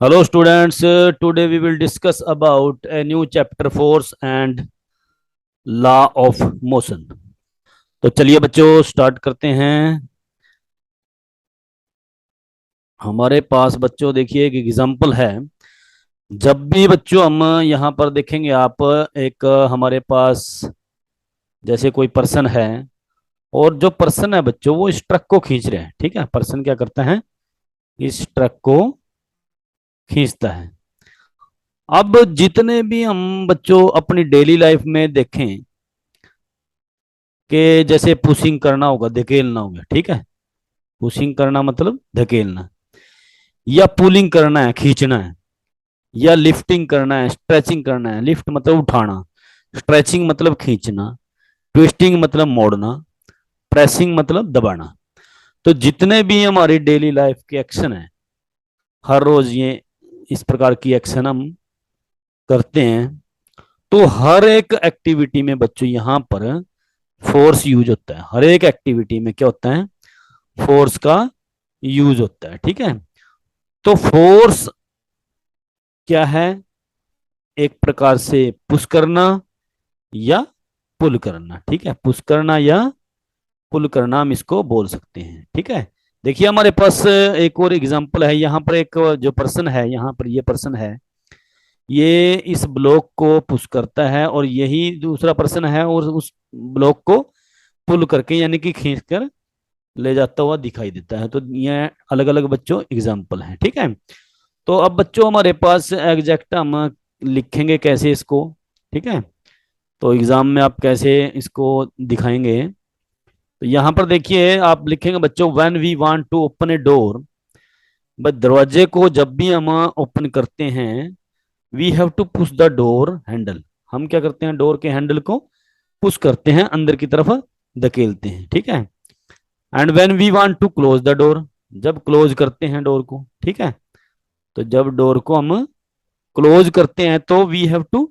Hello students, today we will discuss about a new chapter force and law of motion. तो चलिए बच्चों start करते हैं। हमारे पास बच्चों देखिए एक एग्जांपल है। जब भी बच्चों हम यहाँ पर देखेंगे आप एक हमारे पास जैसे कोई पर्सन है और जो पर्सन है बच्चों वो इस ट्रक को खींच रहे हैं। ठीक है, पर्सन क्या करता है, इस ट्रक को खींचता है। अब जितने भी हम बच्चों अपनी डेली लाइफ में देखें कि जैसे पुशिंग करना होगा, धकेलना होगा, ठीक है, पुशिंग करना मतलब धकेलना, या पुलिंग करना है खींचना है, या लिफ्टिंग करना है स्ट्रेचिंग करना है। लिफ्ट मतलब उठाना, स्ट्रेचिंग मतलब खींचना, ट्विस्टिंग मतलब मोड़ना, प्रेसिंग मतलब दबाना। तो जितने भी हमारी डेली लाइफ के एक्शन है, हर रोज ये इस प्रकार की एक्शन हम करते हैं। तो हर एक एक्टिविटी में बच्चों यहाँ पर फोर्स यूज होता है। हर एक एक्टिविटी में क्या होता है, फोर्स का यूज होता है। ठीक है, तो फोर्स क्या है, एक प्रकार से पुश करना या पुल करना। ठीक है, पुश करना या पुल करना हम इसको बोल सकते हैं। ठीक है, देखिए हमारे पास एक और एग्जांपल है। यहाँ पर एक जो पर्सन है, यहाँ पर ये पर्सन है, ये इस ब्लॉक को पुश करता है और यही दूसरा पर्सन है और उस ब्लॉक को पुल करके यानी कि खींच कर ले जाता हुआ दिखाई देता है। तो ये अलग अलग बच्चों एग्जाम्पल हैं। ठीक है, तो अब बच्चों हमारे पास एग्जैक्ट हम लिखेंगे कैसे इसको। ठीक है, तो एग्जाम में आप कैसे इसको दिखाएंगे, तो यहाँ पर देखिए आप लिखेंगे बच्चों, when we want to open a door, बस दरवाजे को जब भी हम ओपन करते हैं, we have to push the door handle. हम क्या करते हैं, डोर के हैंडल को पुश करते हैं, अंदर की तरफ धकेलते हैं। ठीक है, and when we want to close the door, जब क्लोज करते हैं डोर को, ठीक है, तो जब डोर को हम क्लोज करते हैं तो we have to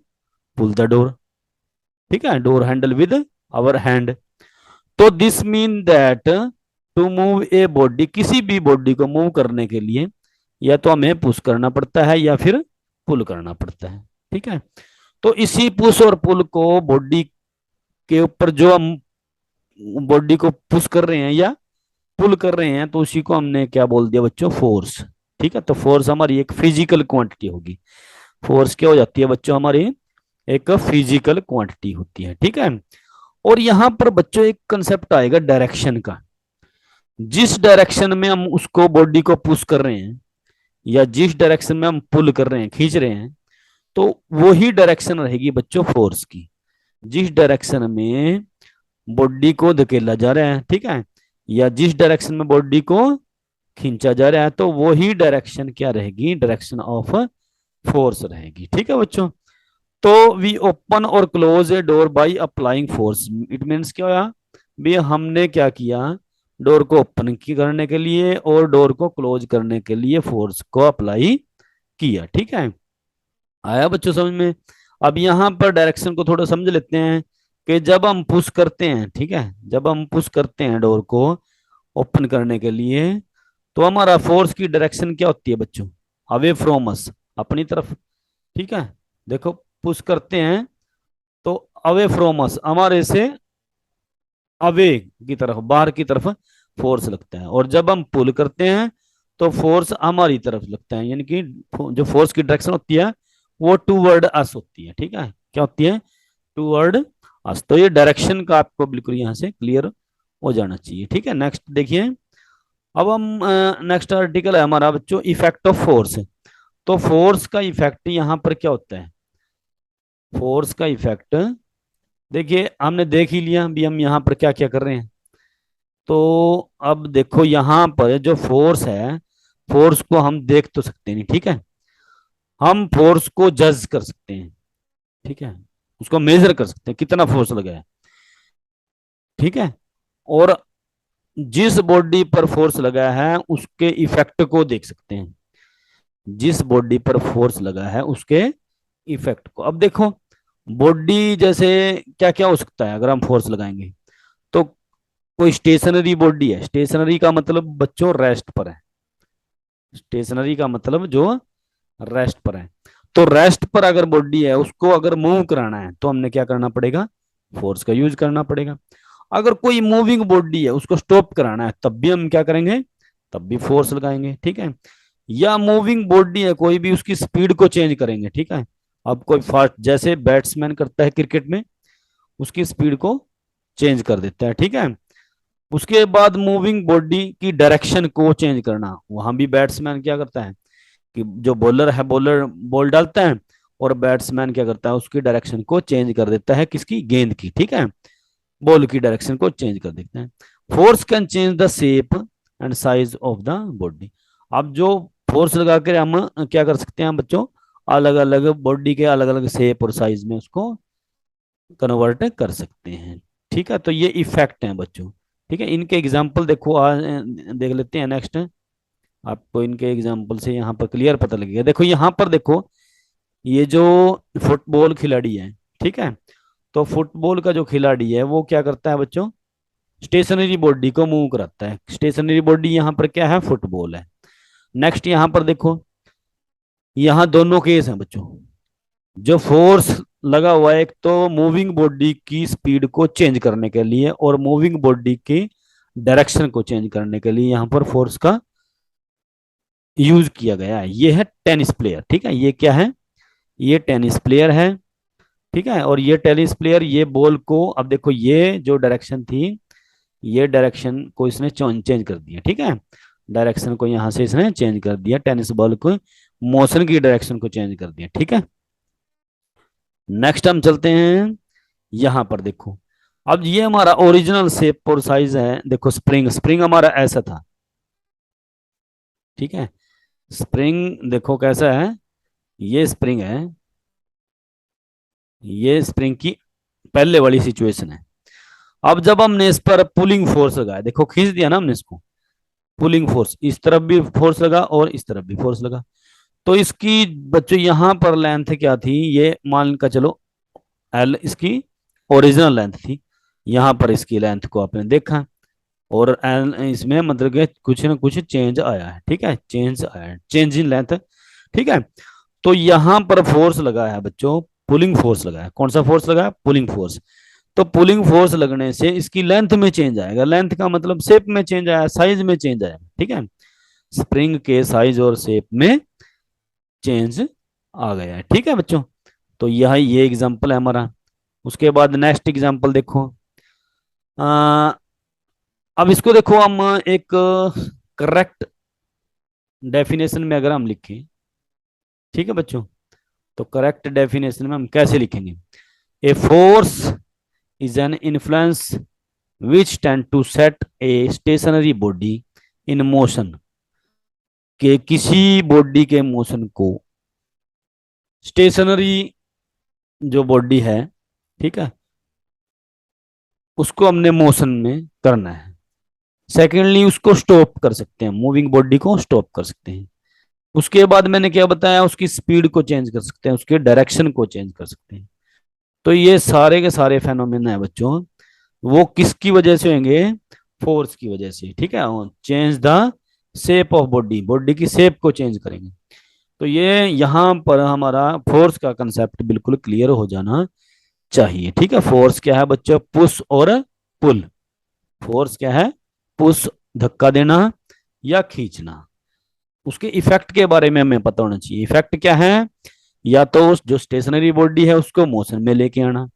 pull the door. ठीक है, door handle with our hand. तो this mean that to move a body, किसी भी बॉडी को मूव करने के लिए या तो हमें पुश करना पड़ता है या फिर पुल करना पड़ता है। ठीक है, तो इसी पुश और पुल को बॉडी के ऊपर जो हम बॉडी को पुश कर रहे हैं या पुल कर रहे हैं, तो उसी को हमने क्या बोल दिया बच्चों, फोर्स। ठीक है, तो फोर्स हमारी एक फिजिकल क्वांटिटी होगी। फोर्स क्या हो जाती है बच्चों, हमारी एक फिजिकल क्वांटिटी होती है। ठीक है, और यहां पर बच्चों एक कंसेप्ट आएगा डायरेक्शन का। जिस डायरेक्शन में हम उसको बॉडी को पुश कर रहे हैं या जिस डायरेक्शन में हम पुल कर रहे हैं, खींच रहे हैं, तो वही डायरेक्शन रहेगी बच्चों फोर्स की। जिस डायरेक्शन में बॉडी को धकेला जा रहा है, ठीक है, या जिस डायरेक्शन में बॉडी को खींचा जा रहा है, तो वही डायरेक्शन क्या रहेगी, डायरेक्शन ऑफ फोर्स रहेगी। ठीक है बच्चों, तो वी ओपन और close a door by applying force. It means क्या हुआ भी, हमने क्या किया, डोर को ओपन करने के लिए और डोर को क्लोज करने के लिए फोर्स को अप्लाई किया। ठीक है, आया बच्चों समझ में। अब यहाँ पर डायरेक्शन को थोड़ा समझ लेते हैं कि जब हम पुश करते हैं, ठीक है, जब हम पुश करते हैं डोर को ओपन करने के लिए, तो हमारा फोर्स की डायरेक्शन क्या होती है बच्चों, अवे फ्रॉम अस, अपनी तरफ। ठीक है, देखो पुश करते हैं तो अवे फ्रॉम अस, हमारे से अवे की तरफ, बाहर की तरफ फोर्स लगता है। और जब हम पुल करते हैं तो फोर्स हमारी तरफ लगता है, यानी कि जो फोर्स की डायरेक्शन होती है वो टूवर्ड अस होती है। ठीक है, क्या होती है, टूवर्ड अस। तो ये डायरेक्शन का आपको बिल्कुल यहां से क्लियर हो जाना चाहिए। ठीक है, नेक्स्ट देखिए। अब हम नेक्स्ट आर्टिकल है हमारा बच्चों, इफेक्ट ऑफ फोर्स। तो फोर्स का इफेक्ट यहाँ पर क्या होता है, फोर्स का इफेक्ट देखिए हमने देख ही लिया भी हम यहाँ पर क्या क्या कर रहे हैं। तो अब देखो यहाँ पर जो फोर्स है, फोर्स को हम देख तो सकते नहीं, ठीक है, हम फोर्स को जज कर सकते हैं। ठीक है, उसको मेजर कर सकते हैं कितना फोर्स लगा है। ठीक है, और जिस बॉडी पर फोर्स लगा है उसके इफेक्ट को देख सकते हैं। जिस बॉडी पर फोर्स लगा है उसके इफेक्ट को। अब देखो बॉडी जैसे क्या क्या हो सकता है अगर हम फोर्स लगाएंगे, तो कोई स्टेशनरी बॉडी है, स्टेशनरी का मतलब बच्चों रेस्ट पर है। स्टेशनरी का मतलब जो रेस्ट पर है। तो रेस्ट पर अगर बॉडी है उसको अगर मूव कराना है तो हमने क्या करना पड़ेगा, फोर्स का यूज करना पड़ेगा। अगर कोई मूविंग बॉडी है उसको स्टॉप कराना है तब भी हम क्या करेंगे, तब भी फोर्स लगाएंगे, ठीक है। या मूविंग बॉडी है कोई भी, उसकी स्पीड को चेंज करेंगे, ठीक है। अब कोई फास्ट, जैसे बैट्समैन करता है क्रिकेट में, उसकी स्पीड को चेंज कर देता है, ठीक है। उसके बाद मूविंग बॉडी की डायरेक्शन को चेंज करना, वहां भी बैट्समैन क्या करता है कि जो बॉलर है, बॉलर बॉल डालता है और बैट्समैन क्या करता है, उसकी डायरेक्शन को चेंज कर देता है, किसकी, गेंद की, ठीक है। बॉल की डायरेक्शन को चेंज कर देते हैं। Force can change the shape and size of the body. अब जो फोर्स लगा कर हम क्या कर सकते हैं बच्चों, अलग अलग बॉडी के अलग अलग शेप और साइज में उसको कन्वर्ट कर सकते हैं, ठीक है। तो ये इफेक्ट हैं बच्चों, ठीक है। इनके एग्जाम्पल देखो, आज देख लेते हैं नेक्स्ट। आपको इनके एग्जाम्पल से यहाँ पर क्लियर पता लगेगा। देखो यहाँ पर देखो, ये जो फुटबॉल खिलाड़ी है, ठीक है। तो फुटबॉल का जो खिलाड़ी है वो क्या करता है बच्चों, स्टेशनरी बॉडी को मूव कराता है। स्टेशनरी बॉडी यहाँ पर क्या है, फुटबॉल है। नेक्स्ट यहाँ पर देखो, यहाँ दोनों केस हैं बच्चों। जो फोर्स लगा हुआ है, एक तो मूविंग बॉडी की स्पीड को चेंज करने के लिए और मूविंग बॉडी की डायरेक्शन को चेंज करने के लिए यहाँ पर फोर्स का यूज किया गया है। ये है टेनिस प्लेयर, ठीक है। ये क्या है, ये टेनिस प्लेयर है, ठीक है। और ये टेनिस प्लेयर ये बॉल को, अब देखो ये जो डायरेक्शन थी, ये डायरेक्शन को इसने चेंज कर दिया, ठीक है। डायरेक्शन को यहां से इसने चेंज कर दिया, टेनिस बॉल को मोशन की डायरेक्शन को चेंज कर दिया, ठीक है। नेक्स्ट हम चलते हैं, यहां पर देखो। अब ये हमारा ओरिजिनल शेप और साइज है। देखो स्प्रिंग, स्प्रिंग हमारा ऐसा था, ठीक है। स्प्रिंग देखो कैसा है, ये स्प्रिंग है, ये स्प्रिंग की पहले वाली सिचुएशन है। अब जब हमने इस पर पुलिंग फोर्स लगाया, देखो खींच दिया ना हमने इसको, पुलिंग फोर्स, इस तरफ भी फोर्स लगा और इस तरफ भी फोर्स लगा। तो इसकी बच्चों यहां पर लेंथ क्या थी, ये मान का चलो एल इसकी ओरिजिनल लेंथ थी। यहां पर इसकी लेंथ को आपने देखा और एल इसमें मतलब कि कुछ ना कुछ चेंज आया है, ठीक है। चेंज आया है, चेंज इन लेंथ, ठीक है। तो यहां पर फोर्स लगा है बच्चों, पुलिंग फोर्स लगा है। कौन सा फोर्स लगा है, पुलिंग फोर्स। तो पुलिंग फोर्स लगने से इसकी लेंथ में चेंज आएगा, लेंथ का मतलब शेप में चेंज आया, साइज में चेंज आया, ठीक है। स्प्रिंग के साइज और शेप में चेंज आ गया है, ठीक है बच्चों। तो यह ये एग्जांपल है हमारा। उसके बाद नेक्स्ट एग्जांपल देखो। आ, अब इसको देखो हम एक करेक्ट डेफिनेशन में अगर हम लिखें, ठीक है बच्चों। तो करेक्ट डेफिनेशन में हम कैसे लिखेंगे, a force is an influence which tend to set a stationary body in motion, के किसी बॉडी के मोशन को, स्टेशनरी जो बॉडी है, ठीक है, उसको हमने मोशन में करना है। सेकेंडली उसको स्टॉप कर सकते हैं, मूविंग बॉडी को स्टॉप कर सकते हैं। उसके बाद मैंने क्या बताया, उसकी स्पीड को चेंज कर सकते हैं, उसके डायरेक्शन को चेंज कर सकते हैं। तो ये सारे के सारे फेनोमेना है बच्चों, वो किसकी वजह से होंगे, फोर्स की वजह से, ठीक है। Change the shape of body, body की शेप को चेंज करेंगे। तो ये यहाँ पर हमारा फोर्स का कंसेप्ट बिल्कुल क्लियर हो जाना चाहिए, ठीक है। फोर्स क्या है बच्चों, पुश और पुल। फोर्स क्या है, पुश धक्का देना या खींचना। उसके इफेक्ट के बारे में हमें पता होना चाहिए। इफेक्ट क्या है, या तो उस जो स्टेशनरी बॉडी है उसको मोशन में लेके आना,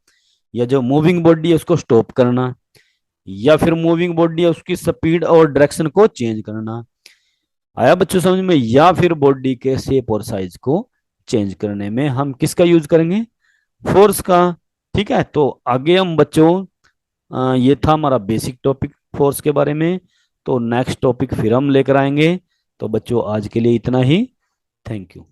या जो मूविंग बॉडी है उसको स्टॉप करना, या फिर मूविंग बॉडी है उसकी स्पीड और डायरेक्शन को चेंज करना। आया बच्चों समझ में, या फिर बॉडी के शेप और साइज को चेंज करने में हम किसका यूज करेंगे, फोर्स का, ठीक है। तो आगे हम बच्चों ये था हमारा बेसिक टॉपिक फोर्स के बारे में। तो नेक्स्ट टॉपिक फिर हम लेकर आएंगे। तो बच्चों आज के लिए इतना ही। Thank you.